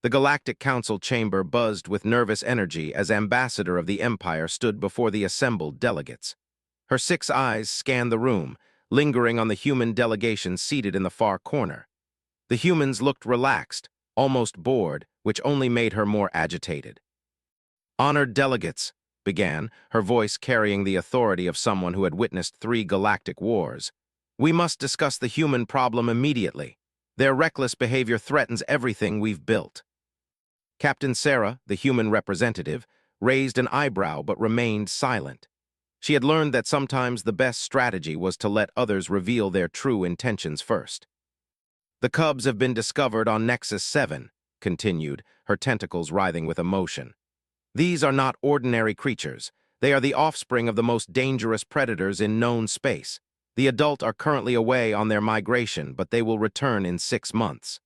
The Galactic Council chamber buzzed with nervous energy as Ambassador of the Empire stood before the assembled delegates. Her 6 eyes scanned the room, lingering on the human delegation seated in the far corner. The humans looked relaxed, almost bored, which only made her more agitated. "Honored delegates," began, her voice carrying the authority of someone who had witnessed 3 galactic wars. "We must discuss the human problem immediately. Their reckless behavior threatens everything we've built." Captain Sarah, the human representative, raised an eyebrow but remained silent. She had learned that sometimes the best strategy was to let others reveal their true intentions first. "The cubs have been discovered on Nexus 7, continued, her tentacles writhing with emotion. "These are not ordinary creatures. They are the offspring of the most dangerous predators in known space. The adult are currently away on their migration, but they will return in 6 months."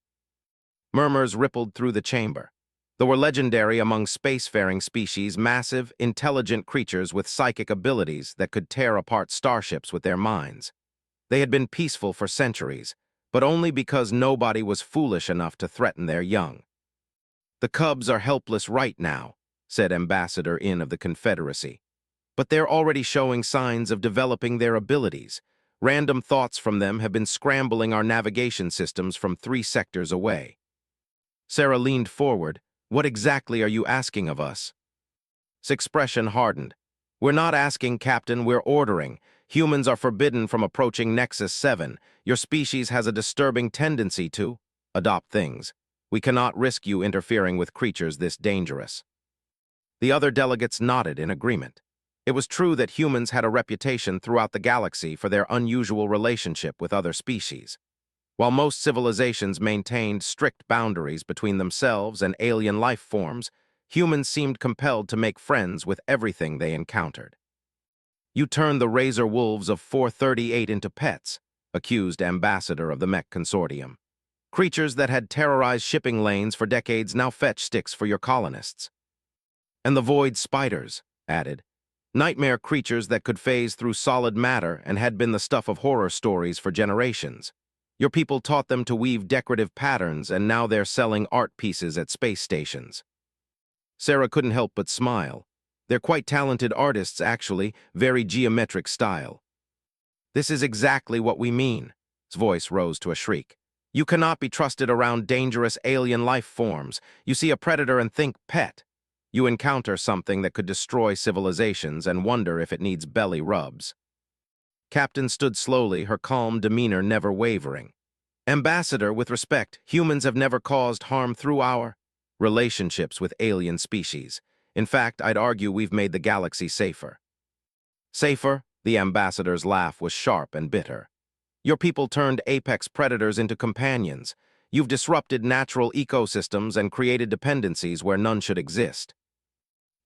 Murmurs rippled through the chamber. They were legendary among spacefaring species, massive, intelligent creatures with psychic abilities that could tear apart starships with their minds. They had been peaceful for centuries, but only because nobody was foolish enough to threaten their young. "The cubs are helpless right now," said Ambassador In of the Confederacy. "But they're already showing signs of developing their abilities. Random thoughts from them have been scrambling our navigation systems from 3 sectors away." Sarah leaned forward. "What exactly are you asking of us?" His expression hardened. "We're not asking, Captain, we're ordering. Humans are forbidden from approaching Nexus 7. Your species has a disturbing tendency to adopt things. We cannot risk you interfering with creatures this dangerous." The other delegates nodded in agreement. It was true that humans had a reputation throughout the galaxy for their unusual relationship with other species. While most civilizations maintained strict boundaries between themselves and alien life forms, humans seemed compelled to make friends with everything they encountered. "You turned the razor wolves of 438 into pets," accused Ambassador of the Mech Consortium. "Creatures that had terrorized shipping lanes for decades now fetch sticks for your colonists." "And the void spiders," added. "Nightmare creatures that could phase through solid matter and had been the stuff of horror stories for generations. Your people taught them to weave decorative patterns, and now they're selling art pieces at space stations." Sarah couldn't help but smile. "They're quite talented artists, actually, very geometric style." "This is exactly what we mean." His voice rose to a shriek. "You cannot be trusted around dangerous alien life forms. You see a predator and think pet. You encounter something that could destroy civilizations and wonder if it needs belly rubs." Captain stood slowly, her calm demeanor never wavering. "Ambassador, with respect, humans have never caused harm through our relationships with alien species. In fact, I'd argue we've made the galaxy safer." "Safer?" The ambassador's laugh was sharp and bitter. "Your people turned apex predators into companions. You've disrupted natural ecosystems and created dependencies where none should exist."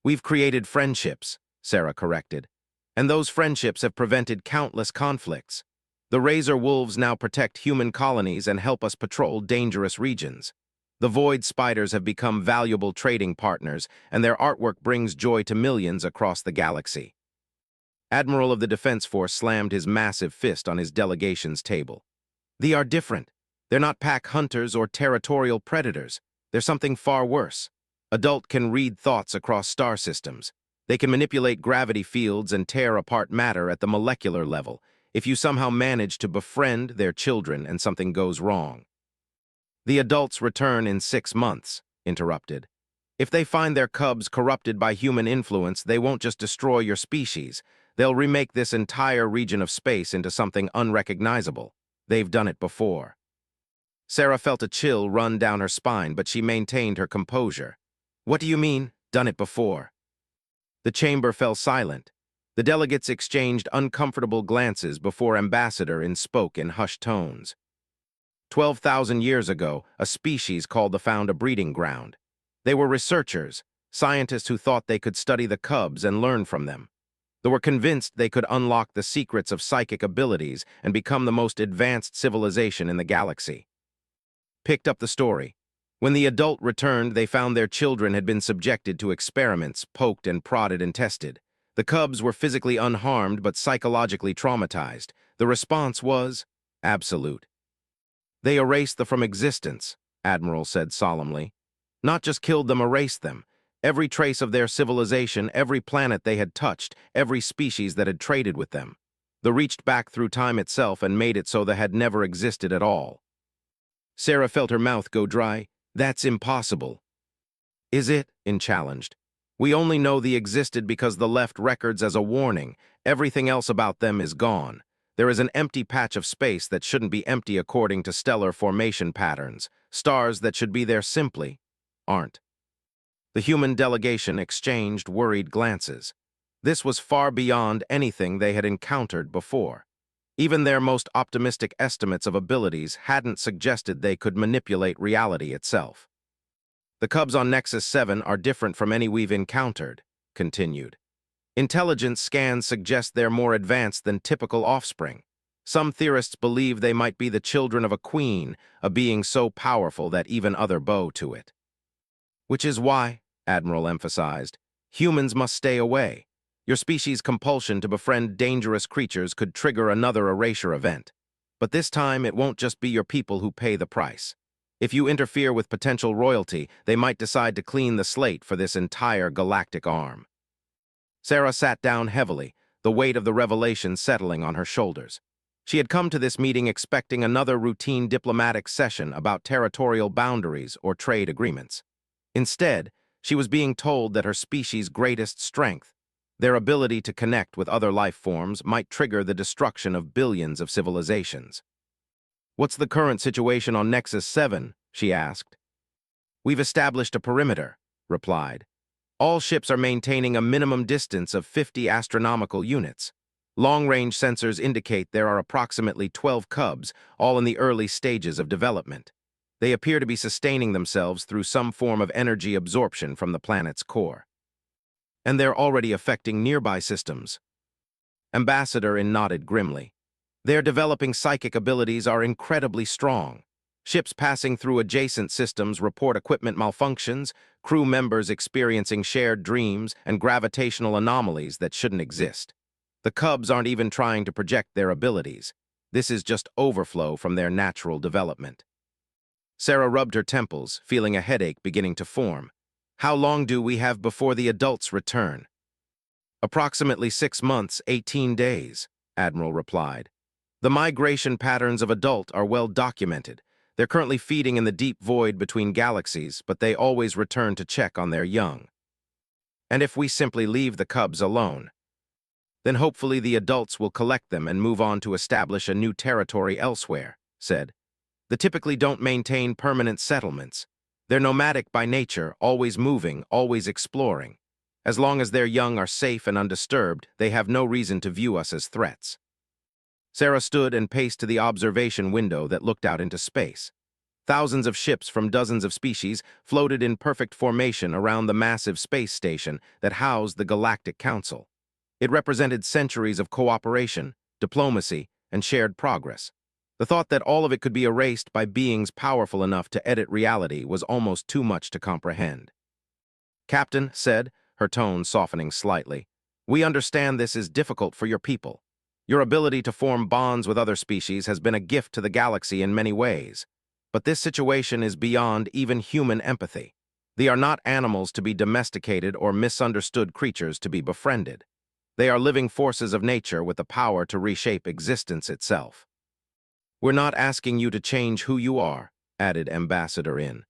"We've created friendships," Sarah corrected. "And those friendships have prevented countless conflicts. The Razor Wolves now protect human colonies and help us patrol dangerous regions. The Void Spiders have become valuable trading partners, and their artwork brings joy to millions across the galaxy." Admiral of the Defense Force slammed his massive fist on his delegation's table. "They are different. They're not pack hunters or territorial predators. They're something far worse. Adult can read thoughts across star systems. They can manipulate gravity fields and tear apart matter at the molecular level. If you somehow manage to befriend their children and something goes wrong." "The adults return in 6 months," interrupted. "If they find their cubs corrupted by human influence, they won't just destroy your species. They'll remake this entire region of space into something unrecognizable. They've done it before." Sarah felt a chill run down her spine, but she maintained her composure. "What do you mean, done it before?" The chamber fell silent. The delegates exchanged uncomfortable glances before Ambassador In spoke in hushed tones. 12,000 years ago, a species called the found a breeding ground. They were researchers, scientists who thought they could study the cubs and learn from them. They were convinced they could unlock the secrets of psychic abilities and become the most advanced civilization in the galaxy. Picked up the story. When the adult returned, they found their children had been subjected to experiments, poked and prodded and tested. The cubs were physically unharmed but psychologically traumatized. The response was absolute. "They erased them from existence," Admiral said solemnly. Not just killed them, erased them. Every trace of their civilization, every planet they had touched, every species that had traded with them. They reached back through time itself and made it so they had never existed at all. Sarah felt her mouth go dry. That's impossible. Is it? In challenged. We only know they existed because the left records as a warning. Everything else about them is gone. There is an empty patch of space that shouldn't be empty according to stellar formation patterns. Stars that should be there simply aren't. The human delegation exchanged worried glances. This was far beyond anything they had encountered before. Even their most optimistic estimates of abilities hadn't suggested they could manipulate reality itself. The cubs on Nexus 7 are different from any we've encountered, continued. Intelligence scans suggest they're more advanced than typical offspring. Some theorists believe they might be the children of a queen, a being so powerful that even others bow to it. Which is why, Admiral emphasized, humans must stay away. Your species' compulsion to befriend dangerous creatures could trigger another erasure event. But this time, it won't just be your people who pay the price. If you interfere with potential royalty, they might decide to clean the slate for this entire galactic arm. Sarah sat down heavily, the weight of the revelation settling on her shoulders. She had come to this meeting expecting another routine diplomatic session about territorial boundaries or trade agreements. Instead, she was being told that her species' greatest strength, their ability to connect with other life forms, might trigger the destruction of billions of civilizations. What's the current situation on Nexus 7? She asked. We've established a perimeter, replied. All ships are maintaining a minimum distance of 50 astronomical units. Long-range sensors indicate there are approximately 12 cubs, all in the early stages of development. They appear to be sustaining themselves through some form of energy absorption from the planet's core. And they're already affecting nearby systems. Ambassador nodded grimly. Their developing psychic abilities are incredibly strong. Ships passing through adjacent systems report equipment malfunctions, crew members experiencing shared dreams, and gravitational anomalies that shouldn't exist. The cubs aren't even trying to project their abilities. This is just overflow from their natural development. Sarah rubbed her temples, feeling a headache beginning to form. How long do we have before the adults return? Approximately 6 months, 18 days, Admiral replied. The migration patterns of adult are well documented. They're currently feeding in the deep void between galaxies, but they always return to check on their young. And if we simply leave the cubs alone, then hopefully the adults will collect them and move on to establish a new territory elsewhere, said. They typically don't maintain permanent settlements. They're nomadic by nature, always moving, always exploring. As long as their young are safe and undisturbed, they have no reason to view us as threats. Sarah stood and paced to the observation window that looked out into space. Thousands of ships from dozens of species floated in perfect formation around the massive space station that housed the Galactic Council. It represented centuries of cooperation, diplomacy, and shared progress. The thought that all of it could be erased by beings powerful enough to edit reality was almost too much to comprehend. Captain said, her tone softening slightly, we understand this is difficult for your people. Your ability to form bonds with other species has been a gift to the galaxy in many ways. But this situation is beyond even human empathy. They are not animals to be domesticated or misunderstood creatures to be befriended. They are living forces of nature with the power to reshape existence itself. We're not asking you to change who you are, added Ambassador In.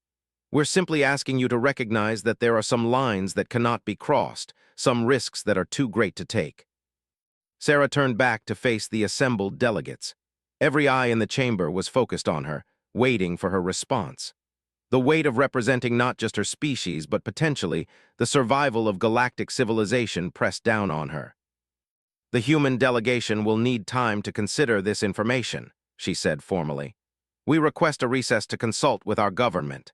We're simply asking you to recognize that there are some lines that cannot be crossed, some risks that are too great to take. Sarah turned back to face the assembled delegates. Every eye in the chamber was focused on her, waiting for her response. The weight of representing not just her species, but potentially the survival of galactic civilization pressed down on her. The human delegation will need time to consider this information, she said formally. We request a recess to consult with our government.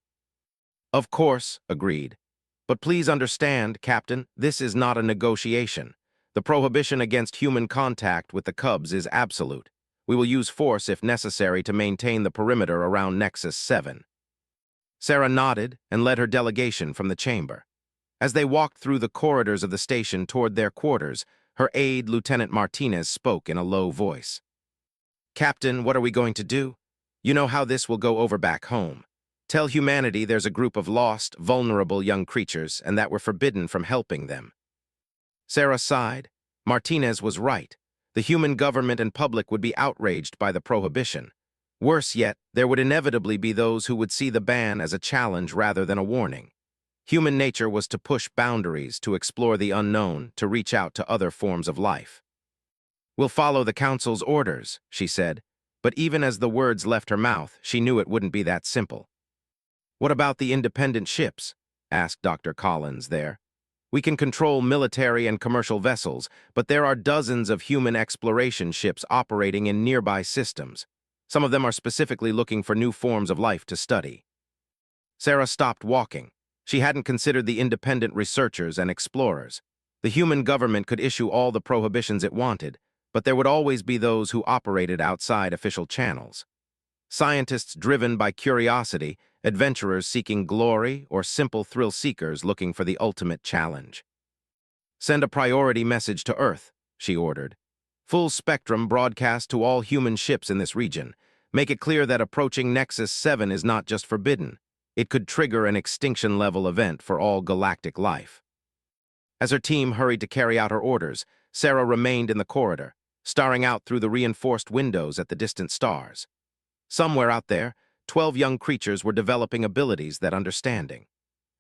Of course, agreed. But please understand, Captain, this is not a negotiation. The prohibition against human contact with the cubs is absolute. We will use force if necessary to maintain the perimeter around Nexus 7. Sarah nodded and led her delegation from the chamber. As they walked through the corridors of the station toward their quarters, her aide, Lieutenant Martinez, spoke in a low voice. Captain, what are we going to do? You know how this will go over back home. Tell humanity there's a group of lost, vulnerable young creatures and that we're forbidden from helping them." Sarah sighed. Martinez was right. The human government and public would be outraged by the prohibition. Worse yet, there would inevitably be those who would see the ban as a challenge rather than a warning. Human nature was to push boundaries, to explore the unknown, to reach out to other forms of life. "We'll follow the council's orders," she said, but even as the words left her mouth, she knew it wouldn't be that simple. "What about the independent ships?" asked Dr. Collins there. "We can control military and commercial vessels, but there are dozens of human exploration ships operating in nearby systems. Some of them are specifically looking for new forms of life to study." Sarah stopped walking. She hadn't considered the independent researchers and explorers. The human government could issue all the prohibitions it wanted, but there would always be those who operated outside official channels. Scientists driven by curiosity, adventurers seeking glory, or simple thrill seekers looking for the ultimate challenge. "Send a priority message to Earth," she ordered. "Full spectrum broadcast to all human ships in this region. Make it clear that approaching Nexus 7 is not just forbidden. It could trigger an extinction-level event for all galactic life." As her team hurried to carry out her orders, Sarah remained in the corridor, staring out through the reinforced windows at the distant stars. Somewhere out there, 12 young creatures were developing abilities that understanding.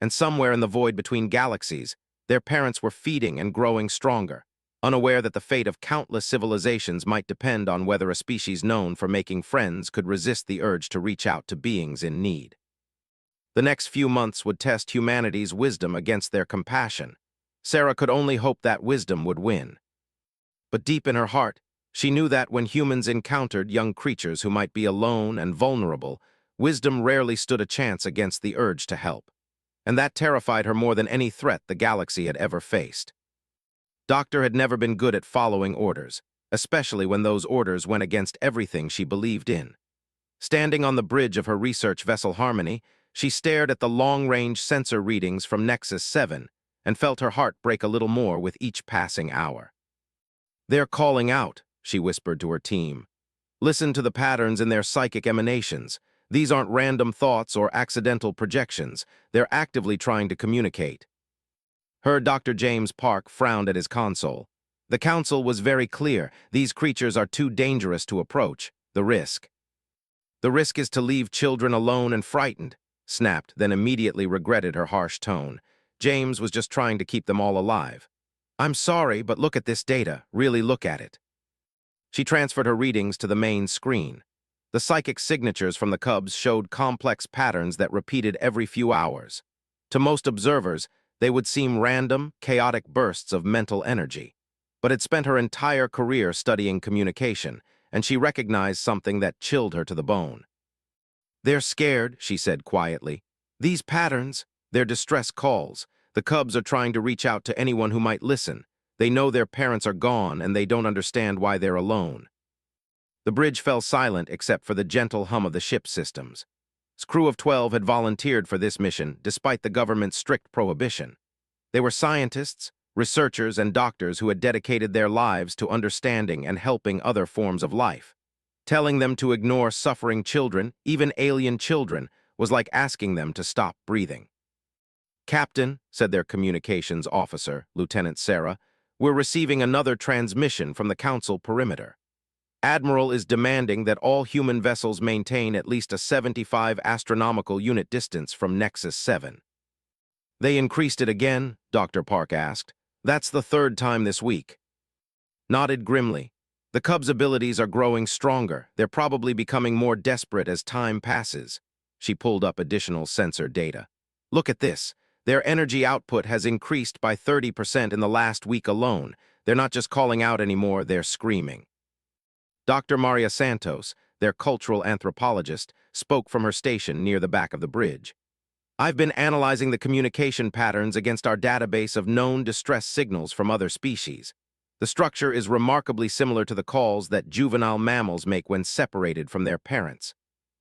And somewhere in the void between galaxies, their parents were feeding and growing stronger, unaware that the fate of countless civilizations might depend on whether a species known for making friends could resist the urge to reach out to beings in need. The next few months would test humanity's wisdom against their compassion. Sarah could only hope that wisdom would win. But deep in her heart, she knew that when humans encountered young creatures who might be alone and vulnerable, wisdom rarely stood a chance against the urge to help. And that terrified her more than any threat the galaxy had ever faced. Doctor had never been good at following orders, especially when those orders went against everything she believed in. Standing on the bridge of her research vessel Harmony, she stared at the long-range sensor readings from Nexus 7 and felt her heart break a little more with each passing hour. "They're calling out," she whispered to her team. "Listen to the patterns in their psychic emanations. These aren't random thoughts or accidental projections. They're actively trying to communicate." Her Dr. James Park frowned at his console. The council was very clear. These creatures are too dangerous to approach. The risk is to leave children alone and frightened," snapped, then immediately regretted her harsh tone. James was just trying to keep them all alive. "I'm sorry, but look at this data. Really look at it." She transferred her readings to the main screen. The psychic signatures from the cubs showed complex patterns that repeated every few hours. To most observers, they would seem random, chaotic bursts of mental energy. But had spent her entire career studying communication, and she recognized something that chilled her to the bone. "They're scared," she said quietly. "These patterns, they're distress calls. The cubs are trying to reach out to anyone who might listen. They know their parents are gone, and they don't understand why they're alone." The bridge fell silent except for the gentle hum of the ship's systems. Its crew of 12 had volunteered for this mission, despite the government's strict prohibition. They were scientists, researchers, and doctors who had dedicated their lives to understanding and helping other forms of life. Telling them to ignore suffering children, even alien children, was like asking them to stop breathing. "Captain," said their communications officer, Lieutenant Sarah, "we're receiving another transmission from the Council perimeter. Admiral is demanding that all human vessels maintain at least a 75 astronomical unit distance from Nexus 7. "They increased it again?" Dr. Park asked. "That's the third time this week." Nodded grimly. "The Cubs' abilities are growing stronger. They're probably becoming more desperate as time passes." She pulled up additional sensor data. "Look at this. Their energy output has increased by 30% in the last week alone. They're not just calling out anymore, they're screaming." Dr. Maria Santos, their cultural anthropologist, spoke from her station near the back of the bridge. "I've been analyzing the communication patterns against our database of known distress signals from other species. The structure is remarkably similar to the calls that juvenile mammals make when separated from their parents.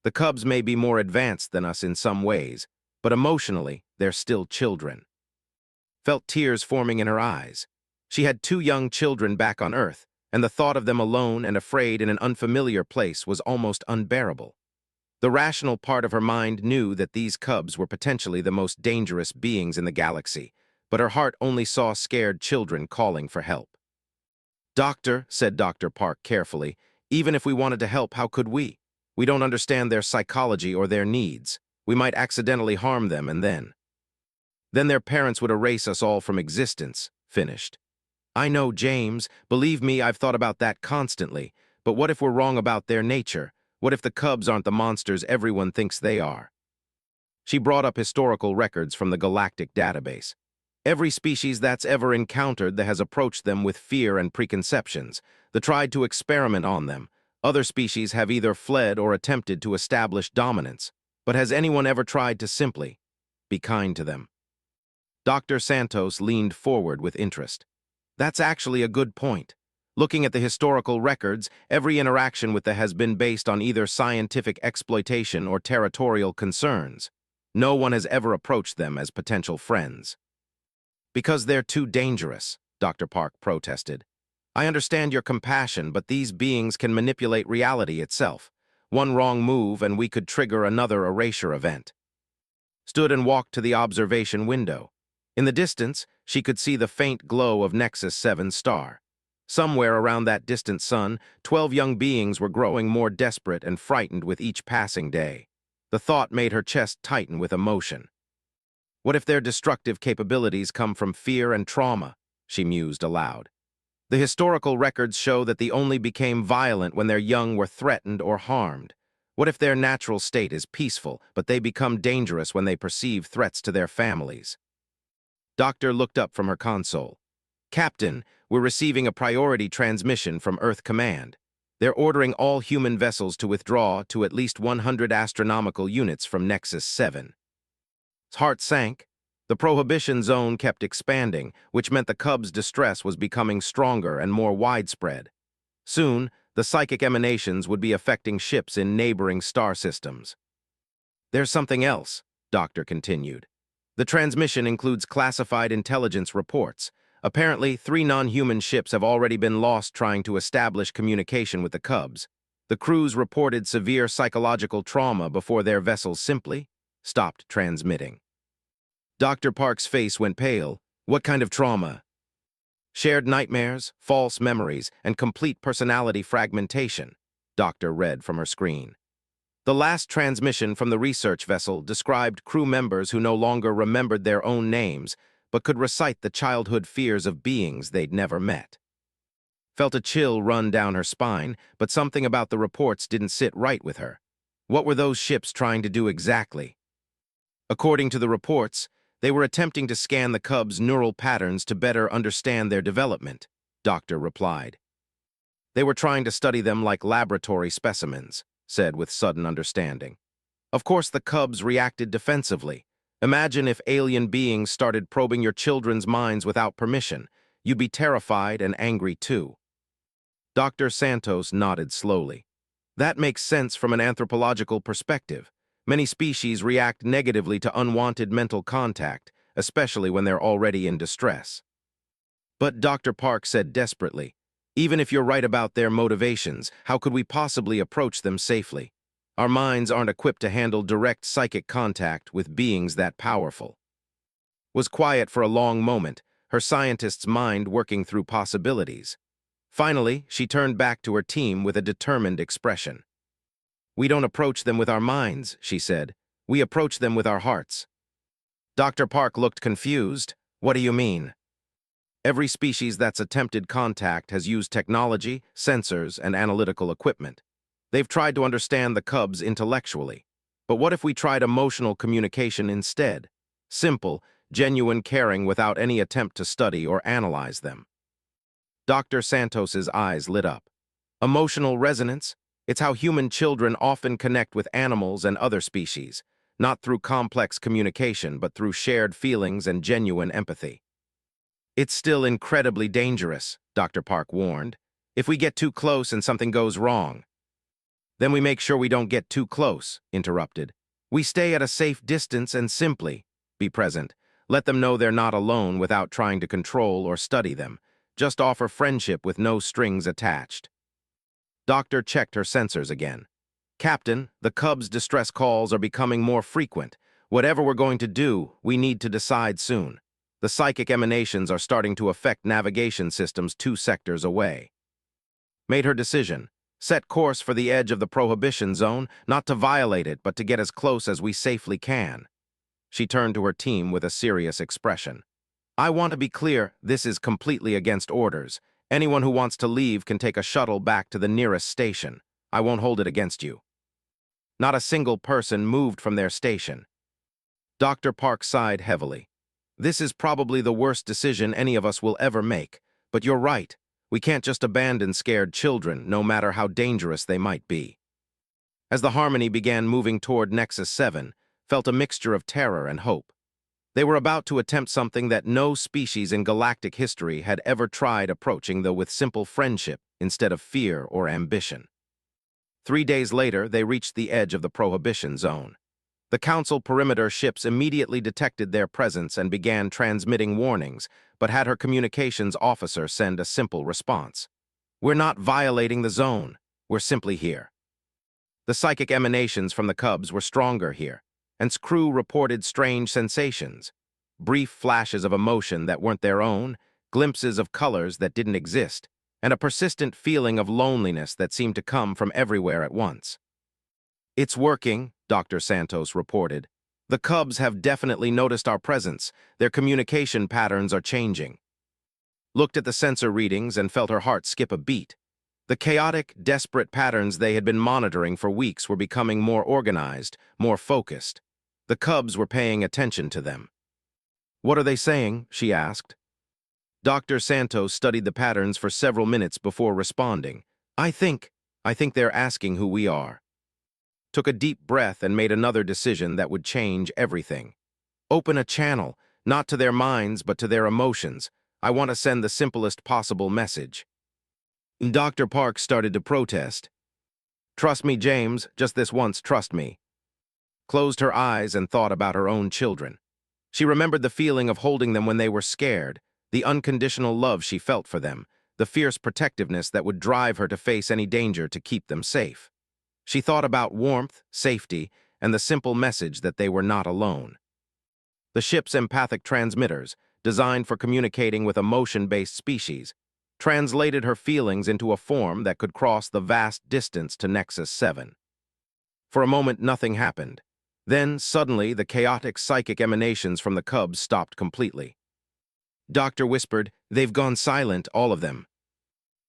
The cubs may be more advanced than us in some ways, but emotionally, they're still children." Felt tears forming in her eyes. She had 2 young children back on Earth, and the thought of them alone and afraid in an unfamiliar place was almost unbearable. The rational part of her mind knew that these cubs were potentially the most dangerous beings in the galaxy, but her heart only saw scared children calling for help. "Doctor," said Dr. Park carefully, "even if we wanted to help, how could we? We don't understand their psychology or their needs. We might accidentally harm them and then their parents would erase us all from existence," finished. "I know, James. Believe me, I've thought about that constantly. But what if we're wrong about their nature? What if the cubs aren't the monsters everyone thinks they are?" She brought up historical records from the galactic database. Every species that's ever encountered that has approached them with fear and preconceptions, that tried to experiment on them. Other species have either fled or attempted to establish dominance. But has anyone ever tried to simply be kind to them? Dr. Santos leaned forward with interest. "That's actually a good point. Looking at the historical records, every interaction with them has been based on either scientific exploitation or territorial concerns. No one has ever approached them as potential friends." "Because they're too dangerous," Dr. Park protested. "I understand your compassion, but these beings can manipulate reality itself. One wrong move and we could trigger another erasure event." Stood and walked to the observation window. In the distance, she could see the faint glow of Nexus 7 star. Somewhere around that distant sun, 12 young beings were growing more desperate and frightened with each passing day. The thought made her chest tighten with emotion. What if their destructive capabilities come from fear and trauma? She mused aloud. The historical records show that they only became violent when their young were threatened or harmed. What if their natural state is peaceful, but they become dangerous when they perceive threats to their families? Doctor looked up from her console. "Captain, we're receiving a priority transmission from Earth Command. They're ordering all human vessels to withdraw to at least 100 astronomical units from Nexus 7. His heart sank. The prohibition zone kept expanding, which meant the cub's distress was becoming stronger and more widespread. Soon, the psychic emanations would be affecting ships in neighboring star systems. "There's something else," Doctor continued. "The transmission includes classified intelligence reports. Apparently, 3 non-human ships have already been lost trying to establish communication with the cubs. The crews reported severe psychological trauma before their vessels simply stopped transmitting." Dr. Park's face went pale. "What kind of trauma?" "Shared nightmares, false memories, and complete personality fragmentation," Doctor read from her screen. "The last transmission from the research vessel described crew members who no longer remembered their own names, but could recite the childhood fears of beings they'd never met." Felt a chill run down her spine, but something about the reports didn't sit right with her. What were those ships trying to do exactly? According to the reports, they were attempting to scan the cubs' neural patterns to better understand their development, Doctor replied. "They were trying to study them like laboratory specimens," said with sudden understanding. "Of course the cubs reacted defensively. Imagine if alien beings started probing your children's minds without permission. You'd be terrified and angry too." Dr. Santos nodded slowly. "That makes sense from an anthropological perspective. Many species react negatively to unwanted mental contact, especially when they're already in distress." "But," Dr. Park said desperately, "even if you're right about their motivations, how could we possibly approach them safely? Our minds aren't equipped to handle direct psychic contact with beings that powerful." Was quiet for a long moment, her scientist's mind working through possibilities. Finally, she turned back to her team with a determined expression. "We don't approach them with our minds," she said. "We approach them with our hearts." Dr. Park looked confused. "What do you mean?" "Every species that's attempted contact has used technology, sensors, and analytical equipment. They've tried to understand the cubs intellectually. But what if we tried emotional communication instead? Simple, genuine caring without any attempt to study or analyze them." Dr. Santos's eyes lit up. "Emotional resonance? It's how human children often connect with animals and other species, not through complex communication, but through shared feelings and genuine empathy." "It's still incredibly dangerous," Dr. Park warned. "If we get too close and something goes wrong." "Then we make sure we don't get too close," interrupted. "We stay at a safe distance and simply be present. Let them know they're not alone without trying to control or study them. Just offer friendship with no strings attached." Doctor checked her sensors again. Captain, the Cubs' distress calls are becoming more frequent. Whatever we're going to do, we need to decide soon. The psychic emanations are starting to affect navigation systems 2 sectors away. Made her decision. Set course for the edge of the prohibition zone, not to violate it, but to get as close as we safely can. She turned to her team with a serious expression. I want to be clear, this is completely against orders. Anyone who wants to leave can take a shuttle back to the nearest station. I won't hold it against you. Not a single person moved from their station. Dr. Park sighed heavily. This is probably the worst decision any of us will ever make, but you're right. We can't just abandon scared children, no matter how dangerous they might be. As the Harmony began moving toward Nexus 7, felt a mixture of terror and hope. They were about to attempt something that no species in galactic history had ever tried approaching, though with simple friendship instead of fear or ambition. 3 days later, they reached the edge of the prohibition zone. The Council perimeter ships immediately detected their presence and began transmitting warnings, but had her communications officer send a simple response. We're not violating the zone. We're simply here. The psychic emanations from the Cubs were stronger here, and crew reported strange sensations. Brief flashes of emotion that weren't their own, glimpses of colors that didn't exist, and a persistent feeling of loneliness that seemed to come from everywhere at once. It's working, Dr. Santos reported. The Cubs have definitely noticed our presence. Their communication patterns are changing. Looked at the sensor readings and felt her heart skip a beat. The chaotic, desperate patterns they had been monitoring for weeks were becoming more organized, more focused. The Cubs were paying attention to them. What are they saying? She asked. Dr. Santos studied the patterns for several minutes before responding. I think they're asking who we are. Took a deep breath and made another decision that would change everything. Open a channel, not to their minds but to their emotions. I want to send the simplest possible message. Dr. Park started to protest. Trust me, James, just this once, trust me. Closed her eyes and thought about her own children. She remembered the feeling of holding them when they were scared, the unconditional love she felt for them, the fierce protectiveness that would drive her to face any danger to keep them safe. She thought about warmth, safety, and the simple message that they were not alone. The ship's empathic transmitters, designed for communicating with emotion-based species, translated her feelings into a form that could cross the vast distance to Nexus 7. For a moment, nothing happened. Then, suddenly, the chaotic psychic emanations from the Cubs stopped completely. Doctor whispered, "They've gone silent, all of them."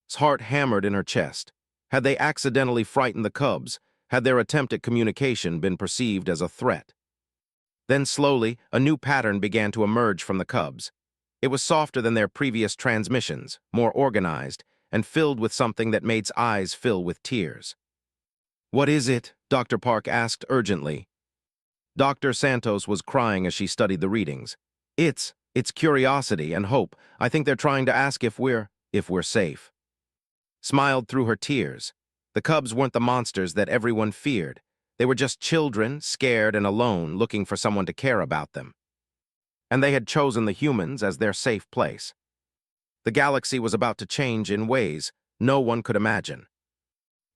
His heart hammered in her chest. Had they accidentally frightened the Cubs? Had their attempt at communication been perceived as a threat? Then slowly, a new pattern began to emerge from the Cubs. It was softer than their previous transmissions, more organized, and filled with something that made eyes fill with tears. What is it? Dr. Park asked urgently. Dr. Santos was crying as she studied the readings. It's curiosity and hope. I think they're trying to ask if we're safe. Smiled through her tears. The Cubs weren't the monsters that everyone feared. They were just children, scared and alone, looking for someone to care about them. And they had chosen the humans as their safe place. The galaxy was about to change in ways no one could imagine.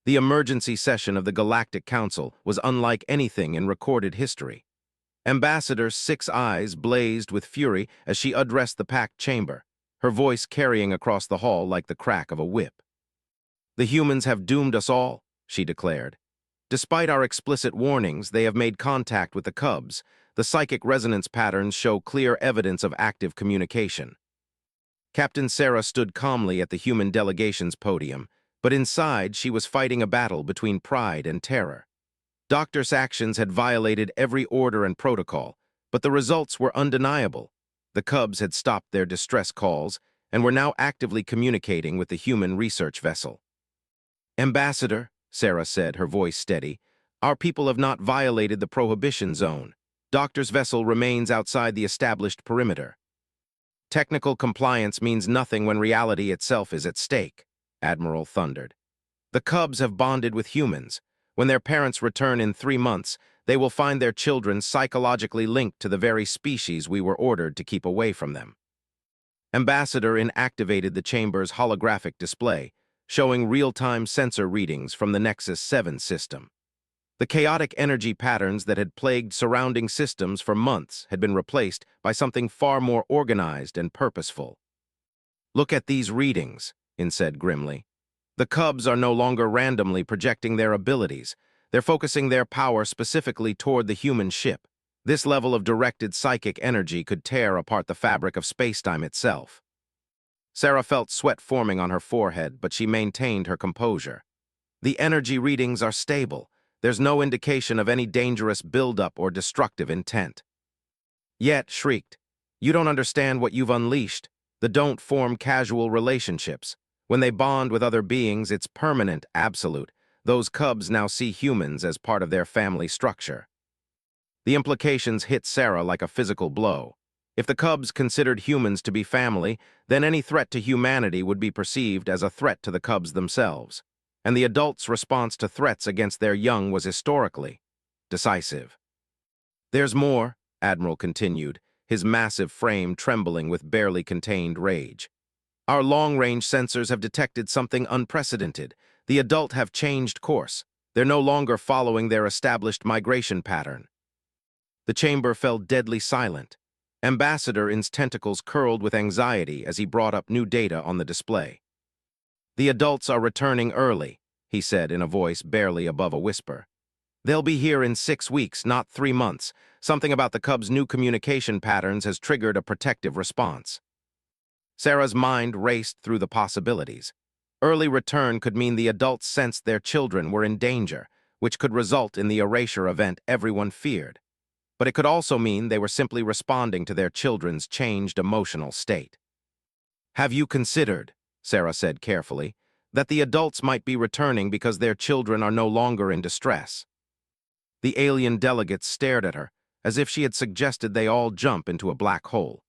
The emergency session of the Galactic Council was unlike anything in recorded history. Ambassador's 6 eyes blazed with fury as she addressed the packed chamber, her voice carrying across the hall like the crack of a whip. The humans have doomed us all, she declared. Despite our explicit warnings, they have made contact with the Cubs. The psychic resonance patterns show clear evidence of active communication. Captain Sarah stood calmly at the human delegation's podium, but inside she was fighting a battle between pride and terror. Doctor's actions had violated every order and protocol, but the results were undeniable. The Cubs had stopped their distress calls and were now actively communicating with the human research vessel. Ambassador, Sarah said, her voice steady, our people have not violated the prohibition zone. Doctor's vessel remains outside the established perimeter. Technical compliance means nothing when reality itself is at stake, Admiral thundered. The Cubs have bonded with humans. When their parents return in 3 months, they will find their children psychologically linked to the very species we were ordered to keep away from them. Ambassador inactivated the chamber's holographic display, showing real-time sensor readings from the Nexus 7 system. The chaotic energy patterns that had plagued surrounding systems for months had been replaced by something far more organized and purposeful. "Look at these readings," In said grimly. "The Cubs are no longer randomly projecting their abilities. They're focusing their power specifically toward the human ship. This level of directed psychic energy could tear apart the fabric of spacetime itself." Sarah felt sweat forming on her forehead, but she maintained her composure. "The energy readings are stable. There's no indication of any dangerous buildup or destructive intent." Yet, shrieked, "You don't understand what you've unleashed. The don't form casual relationships. When they bond with other beings, it's permanent, absolute. Those Cubs now see humans as part of their family structure." The implications hit Sarah like a physical blow. If the Cubs considered humans to be family, then any threat to humanity would be perceived as a threat to the Cubs themselves. And the adults' response to threats against their young was historically decisive. "There's more," Admiral continued, his massive frame trembling with barely contained rage. "Our long-range sensors have detected something unprecedented. The adult have changed course. They're no longer following their established migration pattern." The chamber fell deadly silent. Ambassador In's tentacles curled with anxiety as he brought up new data on the display. "The adults are returning early," he said in a voice barely above a whisper. "They'll be here in 6 weeks, not 3 months. Something about the Cubs' new communication patterns has triggered a protective response." Sarah's mind raced through the possibilities. Early return could mean the adults sensed their children were in danger, which could result in the erasure event everyone feared. But it could also mean they were simply responding to their children's changed emotional state. "Have you considered," Sarah said carefully, "that the adults might be returning because their children are no longer in distress?" The alien delegates stared at her, as if she had suggested they all jump into a black hole.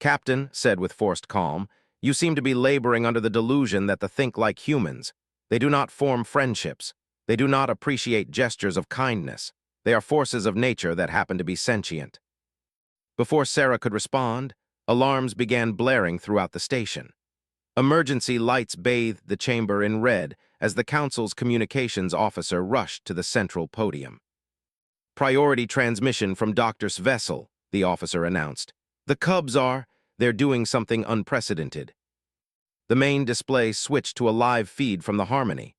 "Captain," said with forced calm, "you seem to be laboring under the delusion that the think like humans. They do not form friendships. They do not appreciate gestures of kindness. They are forces of nature that happen to be sentient." Before Sarah could respond, alarms began blaring throughout the station. Emergency lights bathed the chamber in red as the Council's communications officer rushed to the central podium. "Priority transmission from Dr. Vessel," the officer announced. "The Cubs they're doing something unprecedented." The main display switched to a live feed from the Harmony.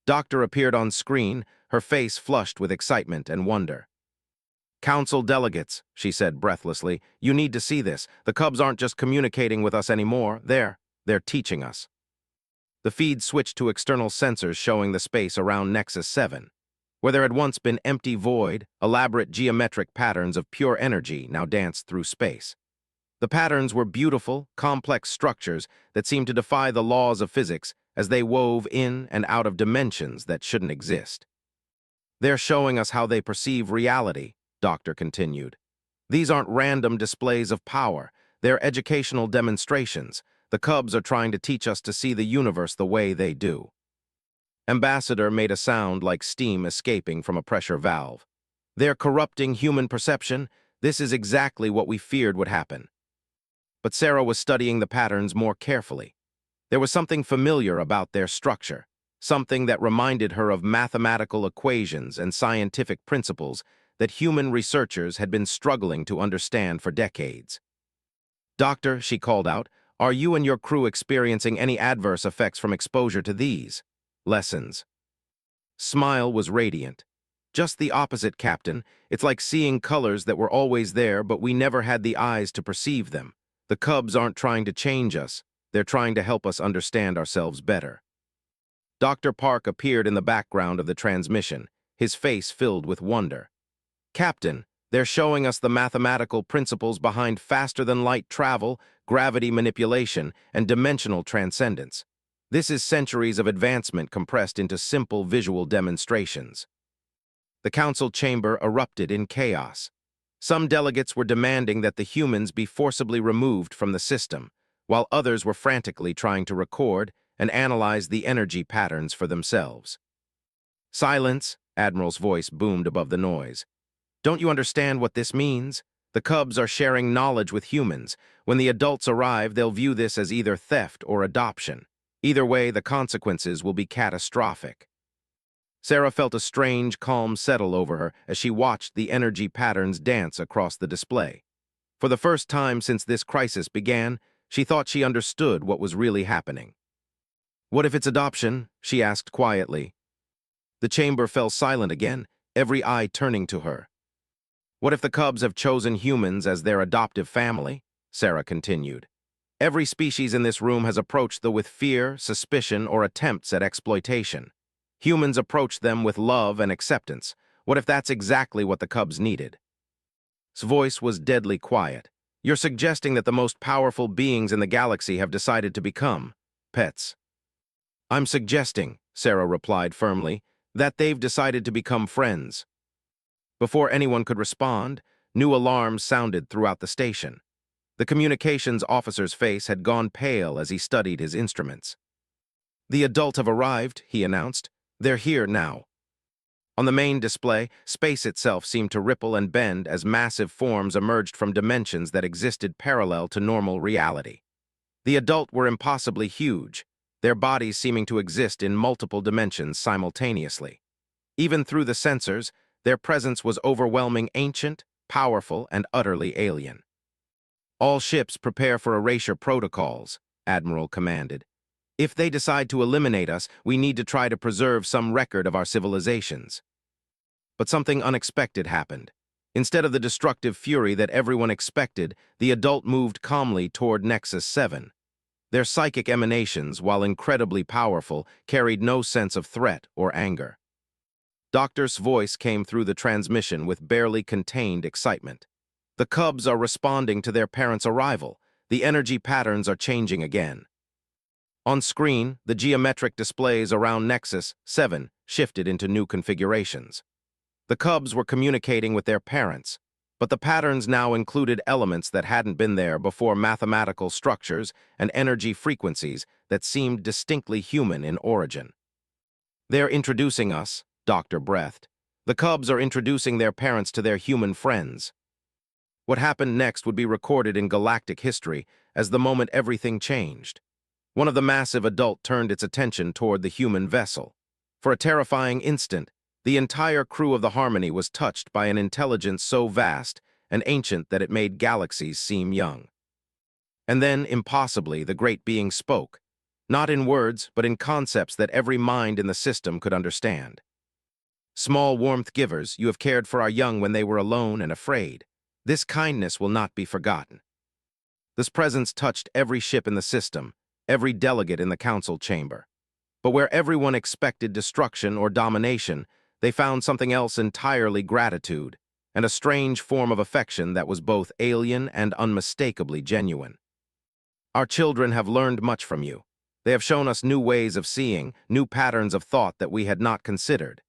Doctor appeared on screen, her face flushed with excitement and wonder. "Council delegates," she said breathlessly, "you need to see this. The Cubs aren't just communicating with us anymore, they're teaching us." The feed switched to external sensors showing the space around Nexus 7. Where there had once been empty void, elaborate geometric patterns of pure energy now danced through space. The patterns were beautiful, complex structures that seemed to defy the laws of physics as they wove in and out of dimensions that shouldn't exist. "They're showing us how they perceive reality," Doctor continued. "These aren't random displays of power. They're educational demonstrations. The Cubs are trying to teach us to see the universe the way they do." Ambassador made a sound like steam escaping from a pressure valve. "They're corrupting human perception. This is exactly what we feared would happen." But Sarah was studying the patterns more carefully. There was something familiar about their structure, something that reminded her of mathematical equations and scientific principles that human researchers had been struggling to understand for decades. "Doctor," she called out, "are you and your crew experiencing any adverse effects from exposure to these lessons?" Smile was radiant. "Just the opposite, Captain. It's like seeing colors that were always there, but we never had the eyes to perceive them. The Cubs aren't trying to change us. They're trying to help us understand ourselves better." Dr. Park appeared in the background of the transmission, his face filled with wonder. "Captain, they're showing us the mathematical principles behind faster-than-light travel, gravity manipulation, and dimensional transcendence. This is centuries of advancement compressed into simple visual demonstrations." The council chamber erupted in chaos. Some delegates were demanding that the humans be forcibly removed from the system, while others were frantically trying to record and analyze the energy patterns for themselves. "Silence," Admiral's voice boomed above the noise. "Don't you understand what this means? The Cubs are sharing knowledge with humans. When the adults arrive, they'll view this as either theft or adoption. Either way, the consequences will be catastrophic." Sarah felt a strange, calm settle over her as she watched the energy patterns dance across the display. For the first time since this crisis began, she thought she understood what was really happening. "What if it's adoption?" she asked quietly. The chamber fell silent again, every eye turning to her. "What if the cubs have chosen humans as their adoptive family?" Sarah continued. "Every species in this room has approached them with fear, suspicion, or attempts at exploitation. Humans approached them with love and acceptance. What if that's exactly what the cubs needed?" His voice was deadly quiet. "You're suggesting that the most powerful beings in the galaxy have decided to become pets." "I'm suggesting," Sarah replied firmly, "that they've decided to become friends." Before anyone could respond, new alarms sounded throughout the station. The communications officer's face had gone pale as he studied his instruments. "The adults have arrived," he announced. "They're here now." On the main display, space itself seemed to ripple and bend as massive forms emerged from dimensions that existed parallel to normal reality. The adult were impossibly huge, their bodies seeming to exist in multiple dimensions simultaneously. Even through the sensors, their presence was overwhelming, ancient, powerful, and utterly alien. "All ships prepare for erasure protocols," Admiral commanded. "If they decide to eliminate us, we need to try to preserve some record of our civilizations." But something unexpected happened. Instead of the destructive fury that everyone expected, the adult moved calmly toward Nexus 7. Their psychic emanations, while incredibly powerful, carried no sense of threat or anger. Doctor's voice came through the transmission with barely contained excitement. "The cubs are responding to their parents' arrival. The energy patterns are changing again." On screen, the geometric displays around Nexus 7 shifted into new configurations. The cubs were communicating with their parents, but the patterns now included elements that hadn't been there before, mathematical structures and energy frequencies that seemed distinctly human in origin. "They're introducing us," Doctor breathed. "The cubs are introducing their parents to their human friends." What happened next would be recorded in galactic history as the moment everything changed. One of the massive adult turned its attention toward the human vessel. For a terrifying instant, the entire crew of the Harmony was touched by an intelligence so vast and ancient that it made galaxies seem young. And then, impossibly, the great being spoke, not in words, but in concepts that every mind in the system could understand. "Small warmth givers, you have cared for our young when they were alone and afraid. This kindness will not be forgotten." This presence touched every ship in the system, every delegate in the council chamber. But where everyone expected destruction or domination, they found something else entirely: gratitude, and a strange form of affection that was both alien and unmistakably genuine. "Our children have learned much from you. They have shown us new ways of seeing, new patterns of thought that we had not considered.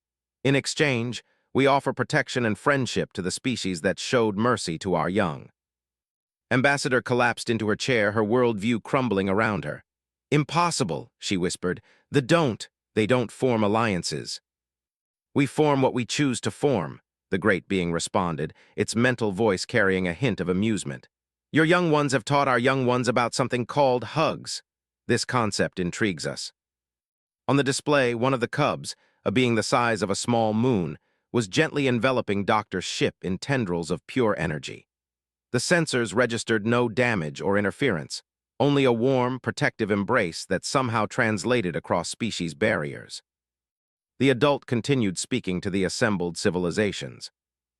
In exchange, we offer protection and friendship to the species that showed mercy to our young." Ambassador collapsed into her chair, her worldview crumbling around her. "Impossible," she whispered. They don't form alliances." "We form what we choose to form," the great being responded, its mental voice carrying a hint of amusement. "Your young ones have taught our young ones about something called hugs. This concept intrigues us." On the display, one of the cubs, a being the size of a small moon, was gently enveloping Doctor's ship in tendrils of pure energy. The sensors registered no damage or interference, only a warm, protective embrace that somehow translated across species barriers. The adult continued speaking to the assembled civilizations.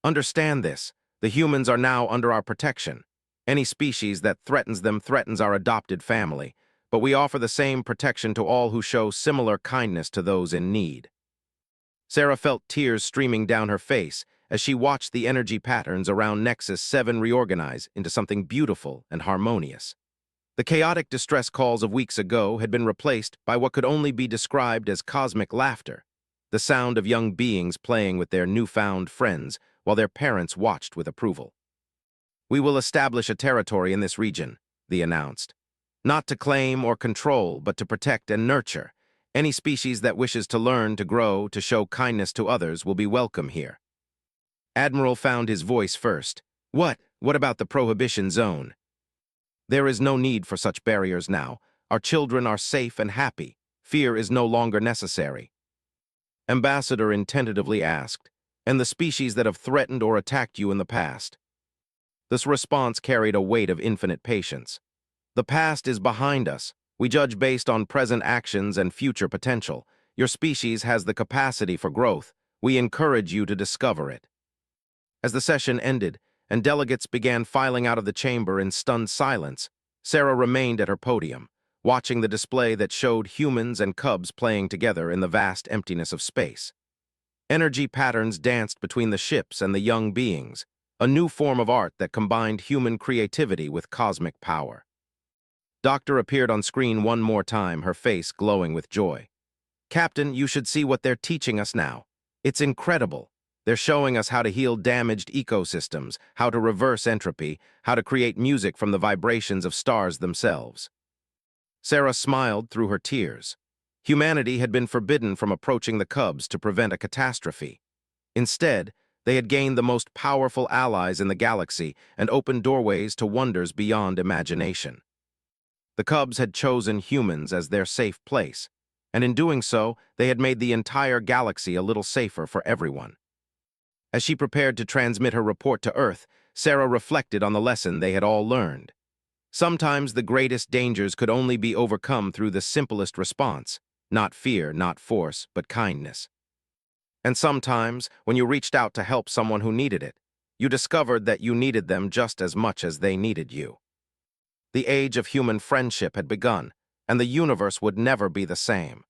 "Understand this. The humans are now under our protection. Any species that threatens them threatens our adopted family, but we offer the same protection to all who show similar kindness to those in need." Sarah felt tears streaming down her face as she watched the energy patterns around Nexus 7 reorganize into something beautiful and harmonious. The chaotic distress calls of weeks ago had been replaced by what could only be described as cosmic laughter, the sound of young beings playing with their newfound friends while their parents watched with approval. "We will establish a territory in this region," they announced. "Not to claim or control, but to protect and nurture. Any species that wishes to learn, to grow, to show kindness to others will be welcome here." Admiral found his voice first. What about the prohibition zone?" "There is no need for such barriers now. Our children are safe and happy. Fear is no longer necessary." Ambassador tentatively asked, "And the species that have threatened or attacked you in the past?" This response carried a weight of infinite patience. "The past is behind us. We judge based on present actions and future potential. Your species has the capacity for growth. We encourage you to discover it." As the session ended and delegates began filing out of the chamber in stunned silence, Sarah remained at her podium, watching the display that showed humans and cubs playing together in the vast emptiness of space. Energy patterns danced between the ships and the young beings, a new form of art that combined human creativity with cosmic power. Doctor appeared on screen one more time, her face glowing with joy. "Captain, you should see what they're teaching us now. It's incredible. They're showing us how to heal damaged ecosystems, how to reverse entropy, how to create music from the vibrations of stars themselves." Sarah smiled through her tears. Humanity had been forbidden from approaching the cubs to prevent a catastrophe. Instead, they had gained the most powerful allies in the galaxy and opened doorways to wonders beyond imagination. The cubs had chosen humans as their safe place, and in doing so, they had made the entire galaxy a little safer for everyone. As she prepared to transmit her report to Earth, Sarah reflected on the lesson they had all learned. Sometimes the greatest dangers could only be overcome through the simplest response, not fear, not force, but kindness. And sometimes, when you reached out to help someone who needed it, you discovered that you needed them just as much as they needed you. The age of human friendship had begun, and the universe would never be the same.